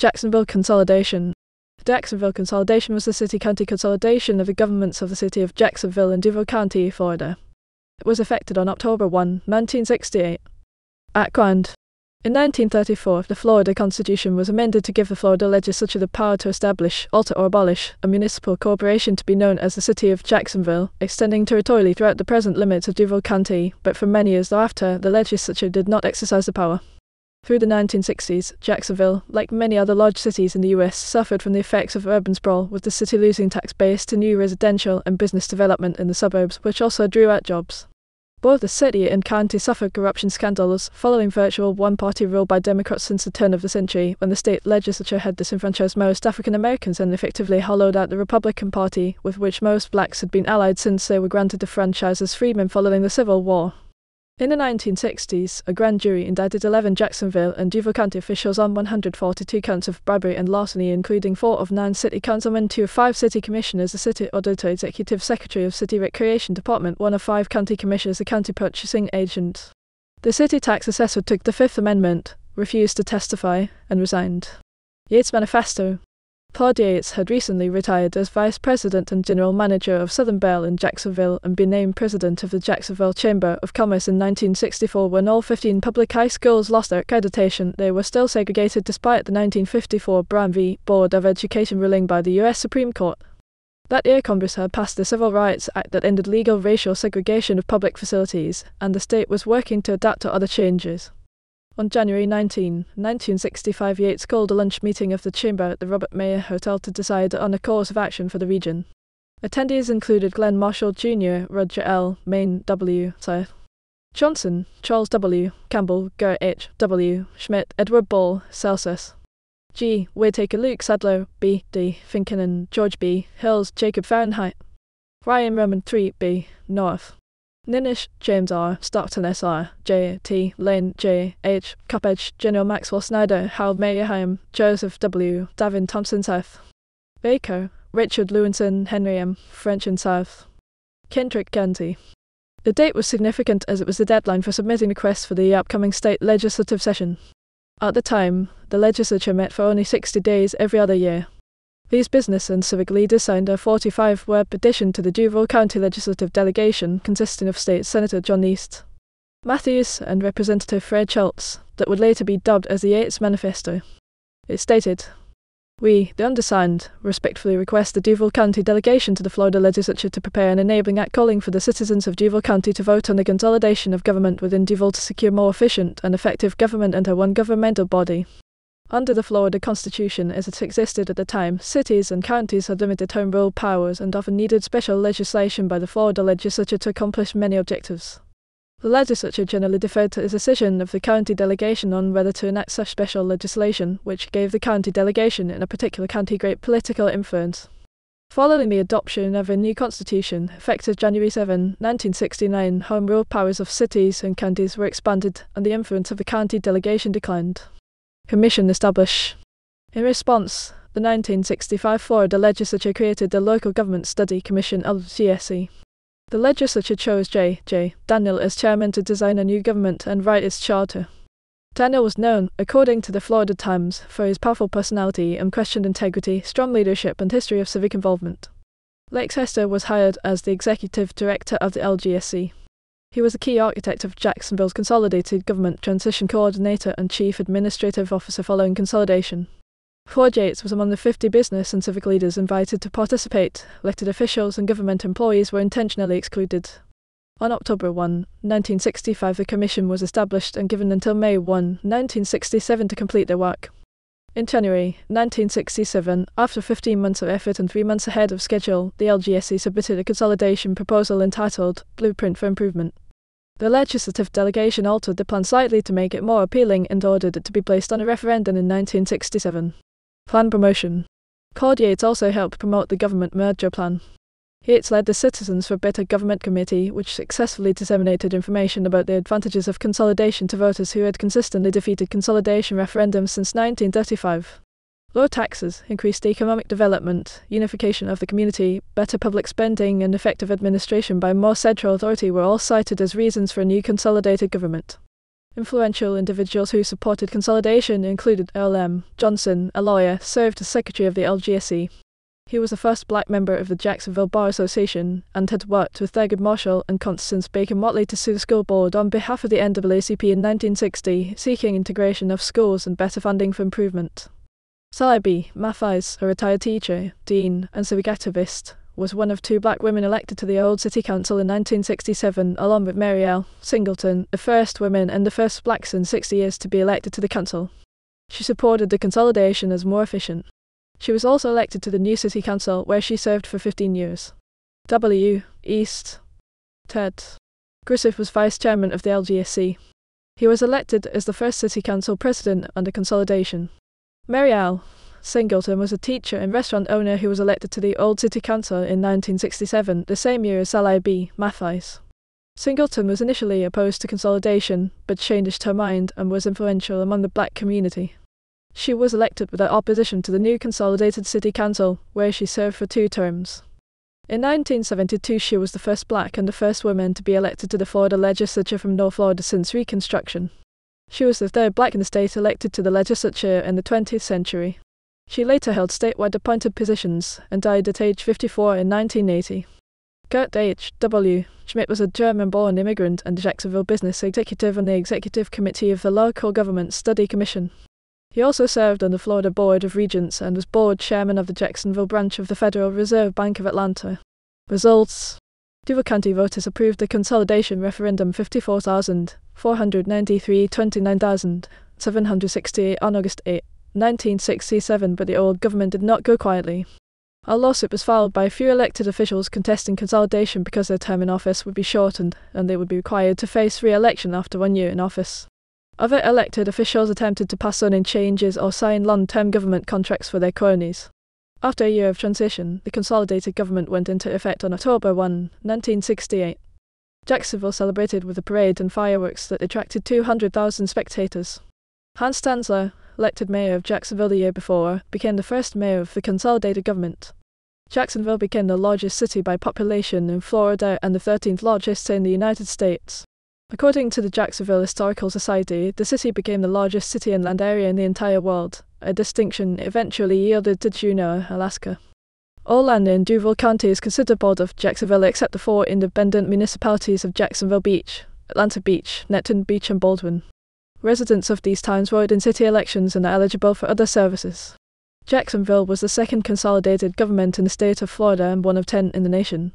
Jacksonville Consolidation. The Jacksonville Consolidation was the city-county consolidation of the governments of the city of Jacksonville and Duval County, Florida. It was effected on October 1, 1968. Background. In 1934, the Florida Constitution was amended to give the Florida legislature the power to establish, alter or abolish, a municipal corporation to be known as the City of Jacksonville, extending territorially throughout the present limits of Duval County, but for many years thereafter, the legislature did not exercise the power. Through the 1960s, Jacksonville, like many other large cities in the U.S., suffered from the effects of urban sprawl, with the city losing tax base to new residential and business development in the suburbs, which also drew out jobs. Both the city and county suffered corruption scandals following virtual one-party rule by Democrats since the turn of the century, when the state legislature had disenfranchised most African Americans and effectively hollowed out the Republican Party, with which most blacks had been allied since they were granted the franchise as freedmen following the Civil War. In the 1960s, a grand jury indicted 11 Jacksonville and Duval County officials on 142 counts of bribery and larceny, including 4 of 9 city councilmen, 2 of 5 city commissioners, the city auditor, executive secretary of city recreation department, 1 of 5 county commissioners, the county purchasing agent. The city tax assessor took the Fifth Amendment, refused to testify, and resigned. Yates Manifesto. Claude Yates had recently retired as vice president and general manager of Southern Bell in Jacksonville and been named president of the Jacksonville Chamber of Commerce in 1964. When all 15 public high schools lost their accreditation, they were still segregated despite the 1954 Brown v. Board of Education ruling by the U.S. Supreme Court. That year, Congress had passed the Civil Rights Act that ended legal racial segregation of public facilities, and the state was working to adapt to other changes. On January 19, 1965, Yates called a lunch meeting of the Chamber at the Robert Mayer Hotel to decide on a course of action for the region. Attendees included Glenn Marshall Jr., Roger L. Maine W. South, Johnson, Charles W. Campbell, Gerrit H. W. Schmidt, Edward Ball, Celsus, G. Whittaker, Luke Sadler, B. D. Finken, George B. Hills, Jacob Fahrenheit, Ryan Roman 3. B. North, Ninish, James R. Stockton S.R., J. T. Lane, J. H. Coppedge, General Maxwell Snyder, Hal Mayheim, Joseph W. Davin Thompson South, Baker, Richard Lewinson, Henry M. French and South, Kendrick County. The date was significant as it was the deadline for submitting requests for the upcoming state legislative session. At the time, the legislature met for only 60 days every other year. These business and civic leaders signed a 45-word petition to the Duval County Legislative Delegation, consisting of State Senator John East Matthews and Representative Fred Schultz, that would later be dubbed as the Yates Manifesto. It stated, "We, the undersigned, respectfully request the Duval County Delegation to the Florida Legislature to prepare an enabling act calling for the citizens of Duval County to vote on the consolidation of government within Duval to secure more efficient and effective government under one governmental body. Under the Florida Constitution as it existed at the time, cities and counties had limited home rule powers and often needed special legislation by the Florida legislature to accomplish many objectives. The legislature generally deferred to the decision of the county delegation on whether to enact such special legislation, which gave the county delegation in a particular county great political influence. Following the adoption of a new constitution, effective January 7, 1969, home rule powers of cities and counties were expanded and the influence of the county delegation declined. Commission established. In response, the 1965 Florida legislature created the Local Government Study Commission LGSC. The legislature chose J. Daniel as chairman to design a new government and write its charter. Daniel was known, according to the Florida Times, for his powerful personality, unquestioned integrity, strong leadership, and history of civic involvement. Lex Hester was hired as the executive director of the LGSC. He was a key architect of Jacksonville's consolidated government, transition coordinator, and chief administrative officer following consolidation. Claude Yates was among the 50 business and civic leaders invited to participate. Elected officials and government employees were intentionally excluded. On October 1, 1965, the commission was established and given until May 1, 1967 to complete their work. In January 1967, after 15 months of effort and 3 months ahead of schedule, the LGSC submitted a consolidation proposal entitled Blueprint for Improvement. The legislative delegation altered the plan slightly to make it more appealing and ordered it to be placed on a referendum in 1967. Plan promotion. Claude Yates also helped promote the government merger plan. Yates led the Citizens for Better Government Committee, which successfully disseminated information about the advantages of consolidation to voters who had consistently defeated consolidation referendums since 1935. Low taxes, increased economic development, unification of the community, better public spending, and effective administration by more central authority were all cited as reasons for a new consolidated government. Influential individuals who supported consolidation included Earl M. Johnson, a lawyer, served as secretary of the LGSC. He was the first black member of the Jacksonville Bar Association and had worked with Thurgood Marshall and Constance Baker Motley to sue the school board on behalf of the NAACP in 1960, seeking integration of schools and better funding for improvement. Sally B. Mathies, a retired teacher, dean, and civic activist, was one of 2 black women elected to the old city council in 1967, along with Mary L. Singleton, the first woman and the first blacks in 60 years to be elected to the council. She supported the consolidation as more efficient. She was also elected to the new city council, where she served for 15 years. W. East. Ted Griffith was vice chairman of the LGSC. He was elected as the first city council president under consolidation. Mary L. Singleton was a teacher and restaurant owner who was elected to the old city council in 1967, the same year as Sally B. Mathies. Singleton was initially opposed to consolidation, but changed her mind and was influential among the black community. She was elected without opposition to the new consolidated city council, where she served for 2 terms. In 1972, she was the first black and the first woman to be elected to the Florida legislature from North Florida since Reconstruction. She was the 3rd black in the state elected to the legislature in the 20th century. She later held statewide appointed positions and died at age 54 in 1980. Gert H. W. Schmidt was a German-born immigrant and a Jacksonville business executive on the executive committee of the Local Government Study Commission. He also served on the Florida Board of Regents and was board chairman of the Jacksonville branch of the Federal Reserve Bank of Atlanta. Results: Duval County voters approved the consolidation referendum 54,493 29,768 on August 8, 1967, but the old government did not go quietly. A lawsuit was filed by a few elected officials contesting consolidation because their term in office would be shortened and they would be required to face re-election after 1 year in office. Other elected officials attempted to pass on changes or sign long-term government contracts for their cronies. After a year of transition, the consolidated government went into effect on October 1, 1968. Jacksonville celebrated with a parade and fireworks that attracted 200,000 spectators. Hans Stanzler, elected mayor of Jacksonville the year before, became the first mayor of the consolidated government. Jacksonville became the largest city by population in Florida and the 13th largest in the United States. According to the Jacksonville Historical Society, the city became the largest city and land area in the entire world, a distinction eventually yielded to Juneau, Alaska. All land in Duval County is considered part of Jacksonville except the 4 independent municipalities of Jacksonville Beach, Atlanta Beach, Netton Beach, and Baldwin. Residents of these towns vote in city elections and are eligible for other services. Jacksonville was the 2nd consolidated government in the state of Florida and one of 10 in the nation.